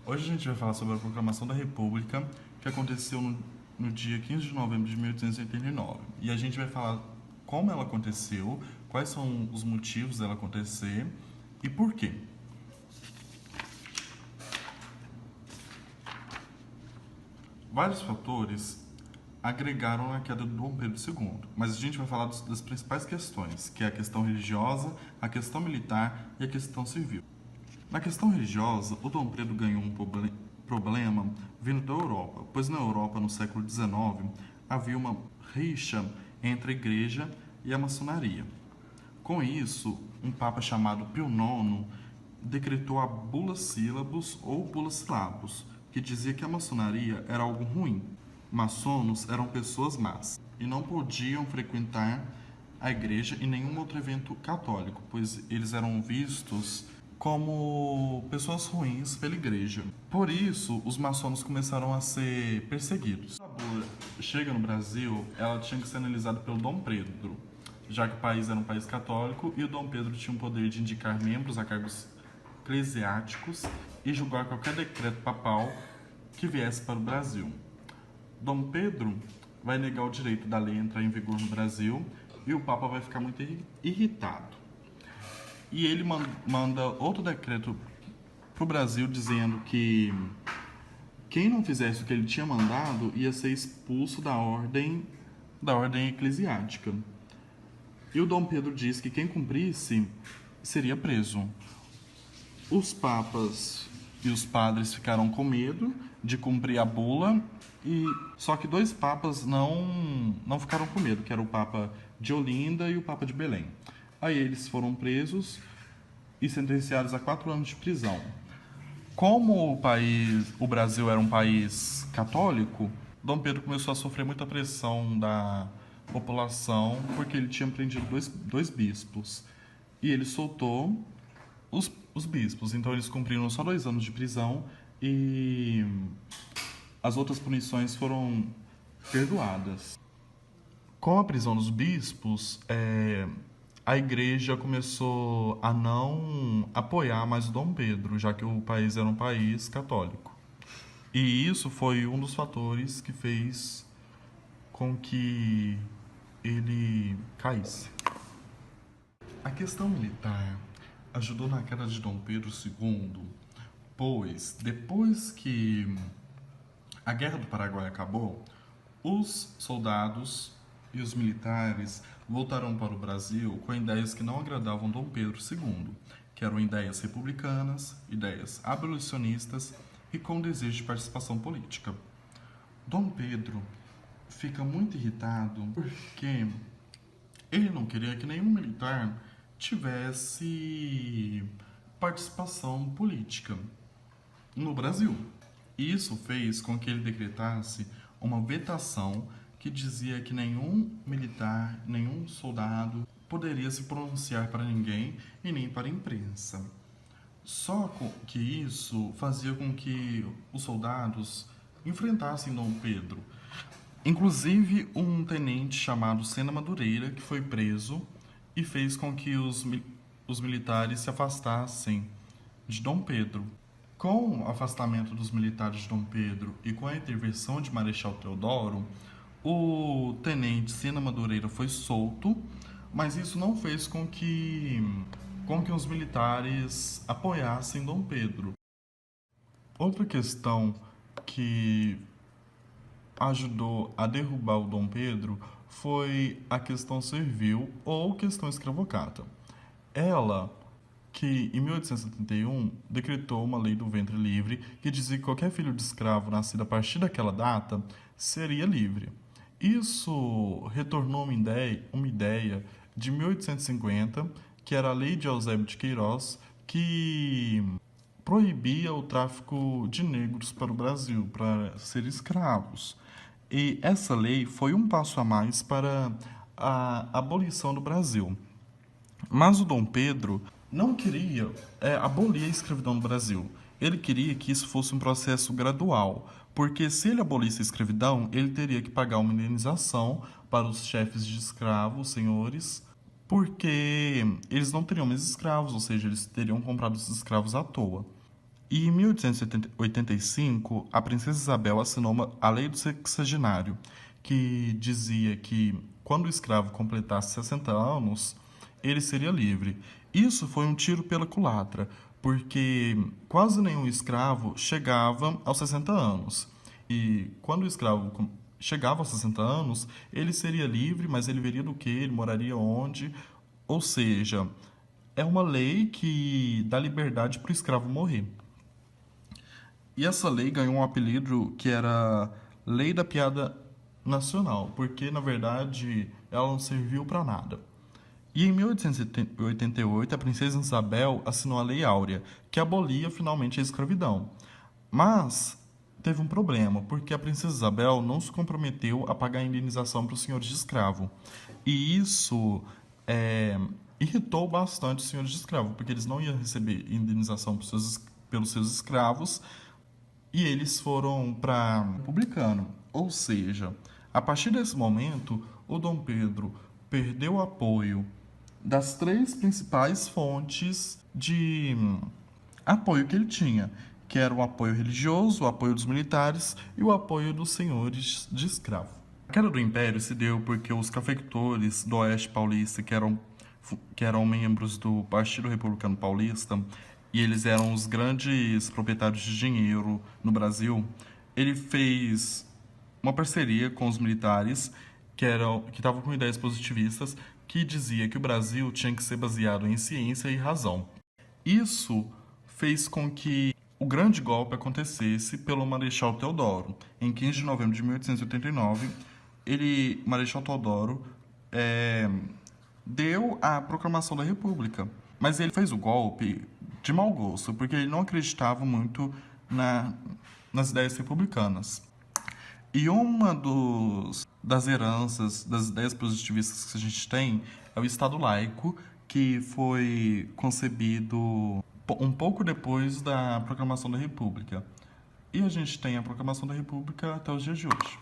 Hoje a gente vai falar sobre a Proclamação da República, que aconteceu no dia 15 de novembro de 1889. E a gente vai falar como ela aconteceu, quais são os motivos dela acontecer e por quê. Vários fatores agregaram a queda do Dom Pedro II, mas a gente vai falar das principais questões, que é a questão religiosa, a questão militar e a questão civil. Na questão religiosa, o Dom Pedro ganhou um problema vindo da Europa, pois na Europa, no século XIX, havia uma rixa entre a igreja e a maçonaria. Com isso, um papa chamado Pio IX decretou a Bula Sílabus ou Bula Silabus, que dizia que a maçonaria era algo ruim. Maçonos eram pessoas más e não podiam frequentar a igreja e nenhum outro evento católico, pois eles eram vistos como pessoas ruins pela igreja. Por isso, os maçons começaram a ser perseguidos. Quando a bula chega no Brasil, ela tinha que ser analisada pelo Dom Pedro, já que o país era um país católico e o Dom Pedro tinha o poder de indicar membros a cargos eclesiásticos e julgar qualquer decreto papal que viesse para o Brasil. Dom Pedro vai negar o direito da lei a entrar em vigor no Brasil e o Papa vai ficar muito irritado. E ele manda outro decreto para o Brasil dizendo que quem não fizesse o que ele tinha mandado ia ser expulso da ordem eclesiástica. E o Dom Pedro diz que quem cumprisse seria preso. Os papas e os padres ficaram com medo de cumprir a bula, só que dois papas não ficaram com medo, que era o Papa de Olinda e o Papa de Belém. Aí eles foram presos e sentenciados a 4 anos de prisão. Como o Brasil era um país católico, Dom Pedro começou a sofrer muita pressão da população porque ele tinha prendido dois bispos. E ele soltou os bispos. Então eles cumpriram só 2 anos de prisão e as outras punições foram perdoadas. Com a prisão dos bispos, a igreja começou a não apoiar mais o Dom Pedro, já que o país era um país católico. E isso foi um dos fatores que fez com que ele caísse. A questão militar ajudou na queda de Dom Pedro II, pois depois que a Guerra do Paraguai acabou, os soldados e os militares voltaram para o Brasil com ideias que não agradavam Dom Pedro II, que eram ideias republicanas, ideias abolicionistas e com desejo de participação política. Dom Pedro fica muito irritado porque ele não queria que nenhum militar tivesse participação política no Brasil. Isso fez com que ele decretasse uma vetação que dizia que nenhum militar, nenhum soldado poderia se pronunciar para ninguém e nem para a imprensa. Só que isso fazia com que os soldados enfrentassem Dom Pedro. Inclusive um tenente chamado Sena Madureira, que foi preso e fez com que os militares se afastassem de Dom Pedro. Com o afastamento dos militares de Dom Pedro e com a intervenção de Marechal Deodoro, o tenente Sena Madureira foi solto, mas isso não fez com que os militares apoiassem Dom Pedro. Outra questão que ajudou a derrubar o Dom Pedro foi a questão servil ou questão escravocrata. Ela que, em 1871, decretou uma lei do ventre livre que dizia que qualquer filho de escravo nascido a partir daquela data seria livre. Isso retornou uma ideia de 1850, que era a Lei de Eusébio de Queiroz, que proibia o tráfico de negros para o Brasil, para ser escravos. E essa lei foi um passo a mais para a abolição do Brasil. Mas o Dom Pedro não queria abolir a escravidão no Brasil. Ele queria que isso fosse um processo gradual, porque se ele abolisse a escravidão, ele teria que pagar uma indenização para os chefes de escravos, senhores, porque eles não teriam mais escravos, ou seja, eles teriam comprado os escravos à toa. E em 1885, a princesa Isabel assinou a Lei do Sexagenário, que dizia que quando o escravo completasse 60 anos, ele seria livre. Isso foi um tiro pela culatra, porque quase nenhum escravo chegava aos 60 anos. E quando o escravo chegava aos 60 anos, ele seria livre, mas ele veria do que, ele moraria onde. Ou seja, é uma lei que dá liberdade para o escravo morrer. E essa lei ganhou um apelido que era Lei da Piada Nacional, porque na verdade ela não serviu para nada. E em 1888, a princesa Isabel assinou a Lei Áurea, que abolia finalmente a escravidão. Mas teve um problema, porque a princesa Isabel não se comprometeu a pagar a indenização para os senhores de escravo. E isso irritou bastante os senhores de escravo, porque eles não iam receber indenização pelos seus escravos, e eles foram para republicano. Ou seja, a partir desse momento, o Dom Pedro perdeu o apoio das três principais fontes de apoio que ele tinha, que era o apoio religioso, o apoio dos militares e o apoio dos senhores de escravo. A queda do Império se deu porque os cafeicultores do Oeste Paulista, que eram membros do Partido Republicano Paulista, e eles eram os grandes proprietários de dinheiro no Brasil, ele fez uma parceria com os militares que estavam com ideias positivistas, que dizia que o Brasil tinha que ser baseado em ciência e razão. Isso fez com que o grande golpe acontecesse pelo Marechal Deodoro. Em 15 de novembro de 1889, Marechal Deodoro, deu a proclamação da República. Mas ele fez o golpe de mau gosto, porque ele não acreditava muito nas ideias republicanas. E uma das heranças, das ideias positivistas que a gente tem é o Estado laico, que foi concebido um pouco depois da proclamação da República. E a gente tem a proclamação da República até os dias de hoje.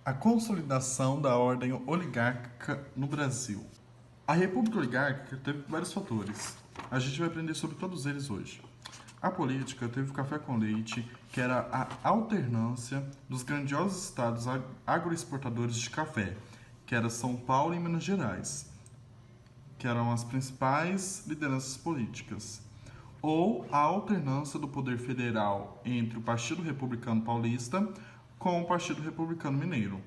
A consolidação da ordem oligárquica no Brasil. A República Oligárquica teve vários fatores. A gente vai aprender sobre todos eles hoje. A política teve o café com leite, que era a alternância dos grandiosos estados agroexportadores de café, que era São Paulo e Minas Gerais, que eram as principais lideranças políticas. Ou a alternância do poder federal entre o Partido Republicano Paulista com o Partido Republicano Mineiro.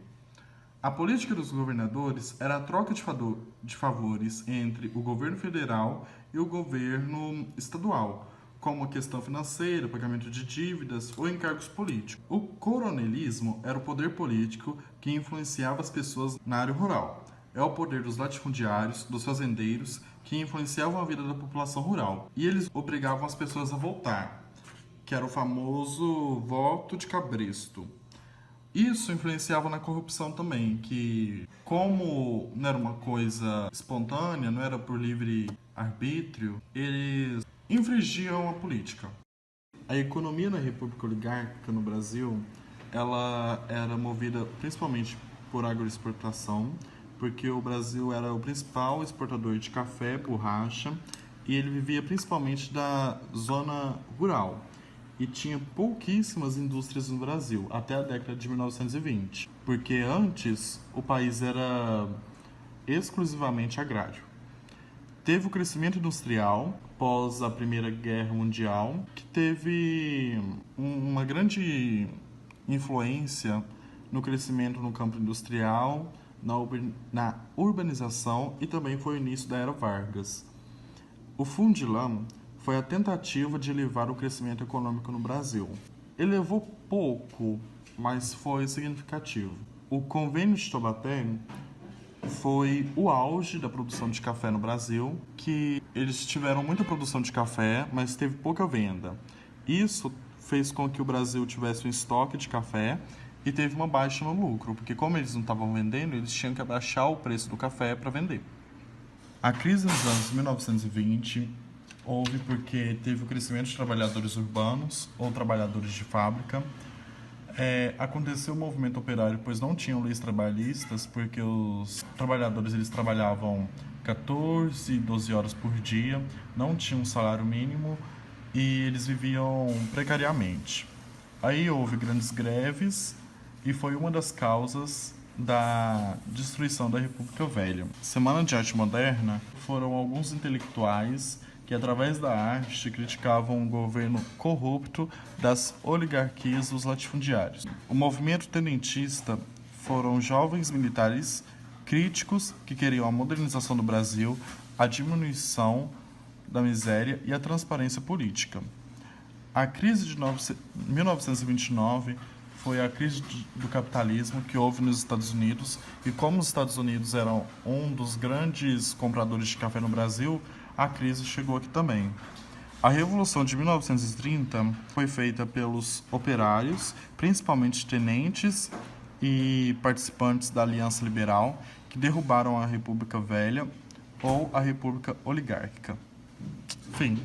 A política dos governadores era a troca de favores entre o governo federal e o governo estadual, como a questão financeira, pagamento de dívidas ou encargos políticos. O coronelismo era o poder político que influenciava as pessoas na área rural. É o poder dos latifundiários, dos fazendeiros, que influenciavam a vida da população rural. E eles obrigavam as pessoas a votar, que era o famoso voto de cabresto. Isso influenciava na corrupção também, que como não era uma coisa espontânea, não era por livre arbítrio, eles infringiam a política. A economia na República Oligárquica no Brasil, ela era movida principalmente por agroexportação, porque o Brasil era o principal exportador de café, borracha, e ele vivia principalmente da zona rural. E tinha pouquíssimas indústrias no Brasil, até a década de 1920, porque antes o país era exclusivamente agrário. Teve o crescimento industrial após a Primeira Guerra Mundial, que teve uma grande influência no crescimento no campo industrial, na urbanização, e também foi o início da Era Vargas. O Fundilham foi a tentativa de elevar o crescimento econômico no Brasil. Elevou pouco, mas foi significativo. O Convênio de Taubaté foi o auge da produção de café no Brasil, que eles tiveram muita produção de café, mas teve pouca venda. Isso fez com que o Brasil tivesse um estoque de café e teve uma baixa no lucro, porque como eles não estavam vendendo, eles tinham que abaixar o preço do café para vender. A crise nos anos 1920 houve porque teve o crescimento de trabalhadores urbanos ou trabalhadores de fábrica. Aconteceu o movimento operário, pois não tinham leis trabalhistas, porque os trabalhadores eles trabalhavam 14, 12 horas por dia, não tinham um salário mínimo e eles viviam precariamente. Aí houve grandes greves e foi uma das causas da destruição da República Velha. Semana de Arte Moderna foram alguns intelectuais que, através da arte, criticavam o governo corrupto das oligarquias dos latifundiários. O movimento tenentista foram jovens militares críticos que queriam a modernização do Brasil, a diminuição da miséria e a transparência política. A crise de 1929 foi a crise do capitalismo que houve nos Estados Unidos, e como os Estados Unidos eram um dos grandes compradores de café no Brasil, a crise chegou aqui também. A Revolução de 1930 foi feita pelos operários, principalmente tenentes e participantes da Aliança Liberal, que derrubaram a República Velha ou a República Oligárquica. Fim.